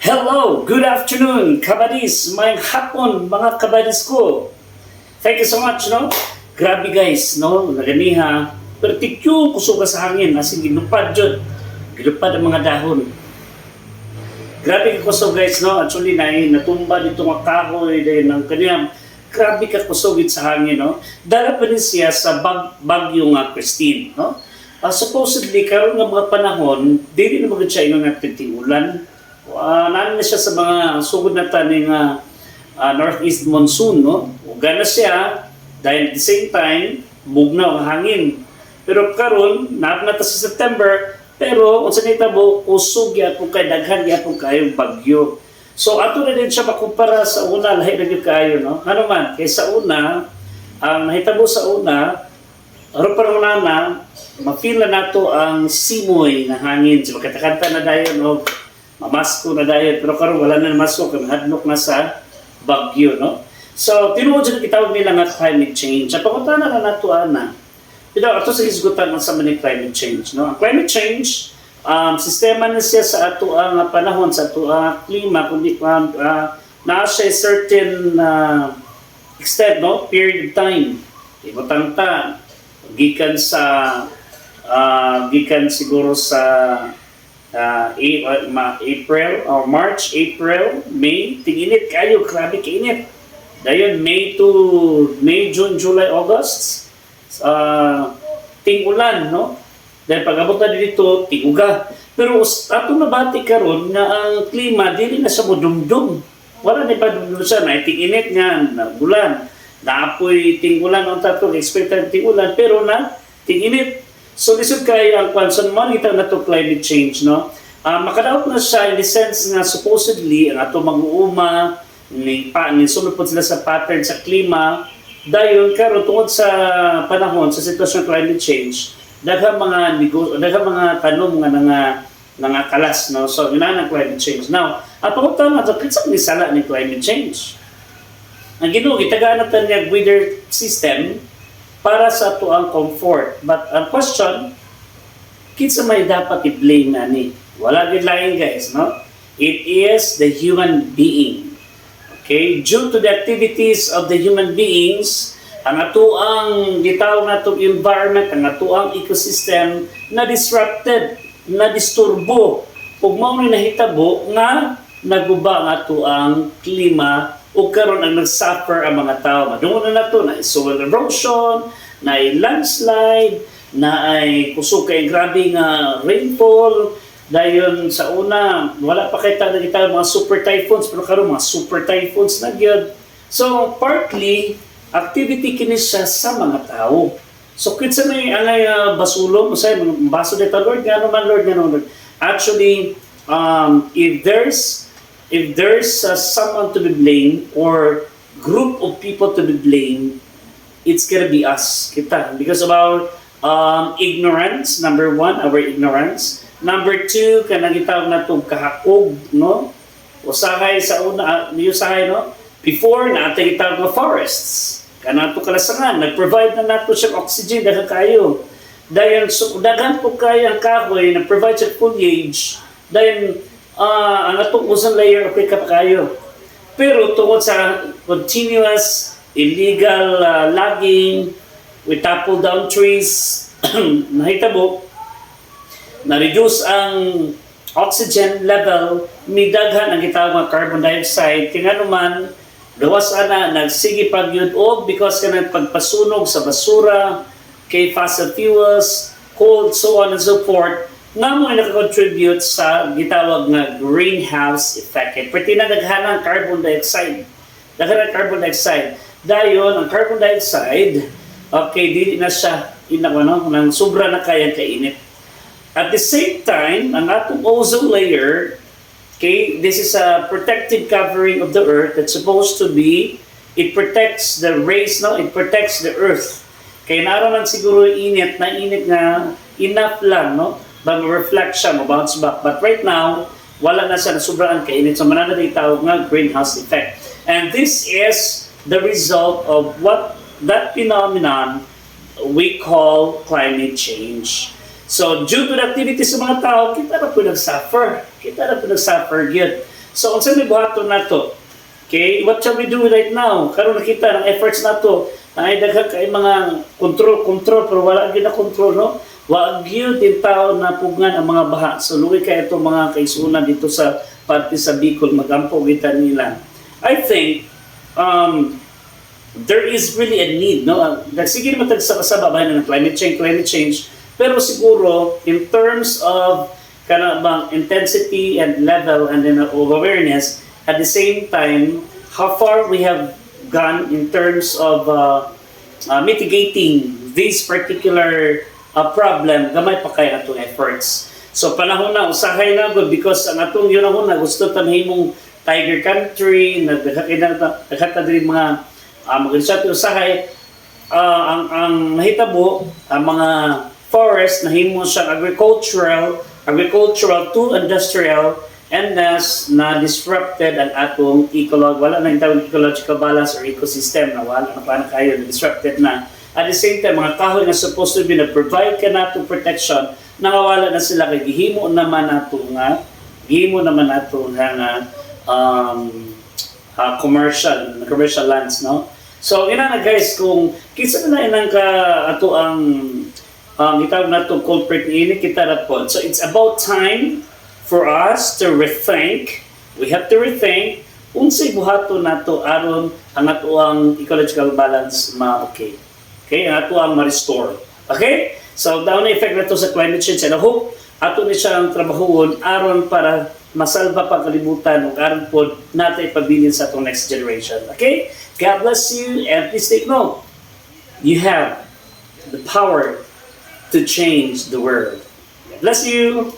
Hello, good afternoon, kabadis, mayang hapon, mga kabadis ko. Thank you so much, no? Grabe guys, no? Naganiha, pero tikyo kusog ka sa hangin, asin ginupad dyan. Ginupad ang mga dahon. Grabe ka kusog guys, no? Actually, natumba dito mga kahoy, dahil ng kaniyang, grabe ka kusogit sa hangin, no? Dala pa rin siya sa bagyo nga Christine, no? Supposedly, karon nga mga panahon, di rin naman siya inong nagtitingulan. Naan na siya sa mga sugod na taning northeast monsoon, no? Uga na siya, dahil at the same time, bugnaw ang hangin. Pero karon naabot sa September, pero kung sa nitabo, usog yapon kay daghan yapon kayo bagyo. So ato na din siya makumpara sa una, lahi na gyud kayo, no? Ano man, kay sa una, ang nahitabo sa una, aron pa na ma-feel na nato ang simoy na hangin. So katakanta na dayon, no? Mamasko na dahil, pero karon wala na masko, kung hadlok na sa bagyo, no? So, tinuod siya kitawag nila nga climate change. At pangutana na nato na. Pero ato sa hisgutan ng sa maning climate change, no? Ang climate change, sistema na siya sa ato ang panahon, sa ato ang klima, kundi na siya certain extent, no? Period of time. Ibutang-ta, gikan siguro sa April or March, April, May, tinginit kayo, grabe kainit. Dayon May, June, July, August, ting-ulan, no? Dahil pag-abot na dito, ting-uga. Pero ato nabati karon nga ang klima, dili na sa mudumdum. Wala na pa dumdum siya, na ting-init nga, na ulan. Naapoy ting-ulan, ang tatong expected ting-ulan, pero na ting-init. So, lisod kayo ang kwanson mo, kita na to climate change, no? Makadaot na siya in the sense nga supposedly, ang ato mag-uuma, sunod po sila sa pattern sa klima, dahil karon tungod sa panahon, sa sitwasyon climate change, daghang mga tanom nga kalas, no? So, yun ang climate change. Now, ang pangutan na ito, kinsa ni sala ni climate change? Ang Ginoo, gitagaan natin niya weather system, para sa ato ang comfort. But ang question, kinsa may dapat i-blame na ni? Wala din lain guys, no? It is the human being. Okay? Due to the activities of the human beings, ang ato ang gitawag na itong environment, ang ato ang ecosystem na disrupted, na disturbo. Ug mao ni nahitabo nga naguba ang ato ang klima o karon ang nag-suffer ang mga tao. Madungo na nato na soil erosion, na landslide, na ay kusog kay grabe nga rainfall. Dayon sa una, wala pa kay kita mga super typhoons, pero karon mga super typhoons na gyud. So partly activity kini siya sa mga tao. So kinsa may angay basulong say baso dito Lord ngano man Lord. Actually if there's someone to be blamed or group of people to be blamed, it's gonna be us, kita. Because of our ignorance, number one, our ignorance. Number two, kanang gitawag na itong kahakog, no? Usahay sa una, usahay, no? Before, natin gitawag na forests. Kanang ito kalasangan, nag-provide na nato siyang oxygen, dagan kayo. Dahil, dagan po kayo ang kahoy, nag-provide siya foliage. Dahil, ang atong ozone layer okay ka pa kayo. Pero tungkol sa continuous illegal logging, we topple down trees, nahitabo, na-reduce ang oxygen level, midaghan ang gitawag mga carbon dioxide, kaya naman, gawas ana, nagsige pagyud o because ka pagpasunog sa basura, kay fossil fuels, coal, so on and so forth, nga mo nakakontribute sa gitawag nga greenhouse effect. Kaya pwede na naghanang carbon dioxide. Naghanang carbon dioxide. Dayon, ang carbon dioxide, okay, dili na siya, nang sobra na kayang kainit. At the same time, ang atong ozone layer, okay, this is a protective covering of the earth that's supposed to be, it protects the rays, no? It protects the earth. Kaya naaraman siguro init nga enough lang, no? Mag-reflect siya, bounce back. But right now, wala na siya na sobrang kainit. So, mananatay tawag nga greenhouse effect. And this is the result of what that phenomenon we call climate change. So, due to the activities ng mga tao, kita na po nag-suffer. Kita na po nag-suffer yun. So unsa may buhaton nato? Okay, what shall we do right now? Karon nakita ng efforts nato, ay daghan kay mga control pero wala gyud na control, no? Wa gyud din tao na pugngan ang mga baha. So luwi kay ito mga kaisunan dito sa parte sa Bicol magampo gitan nila. I think there is really a need, no? Sige naman sa kasababayan ng climate change, pero siguro in terms of kana bang intensity and level and then of awareness, at the same time, how far we have gone in terms of mitigating this particular problem, gamay pa kay atong efforts. So panahon na, usahay na good because ang atong yun ako na gusto tamhimong tiger country, nagkakita din mga mag-research usahay, ang mahitabo, ang mga forest na himo siyang agricultural to industrial, and thus na disrupted ang atong wala na yung ecological balance or ecosystem na wala na paano kayo disrupted na. At the same time, mga kahoy na supposed to be na provide ka natong protection, nakawala na sila kay gihimo naman nato nga commercial lands, no? So ina na guys, kung kinsa na inang ka ato ang itawag nato culprit ini kita ra po. So it's about time for us to rethink. We have to rethink unsay buhaton nato aron ang ato ang ecological balance okay, ang ato ang ma-restore. Okay? So down na effect nato sa climate change, and I hope ato ni siya ang trabahoon aron para masalba pa kalibutan ug aron pod natay pabilin sa atong next generation. Okay? God bless you, and please take note. You have the power to change the world. God bless you.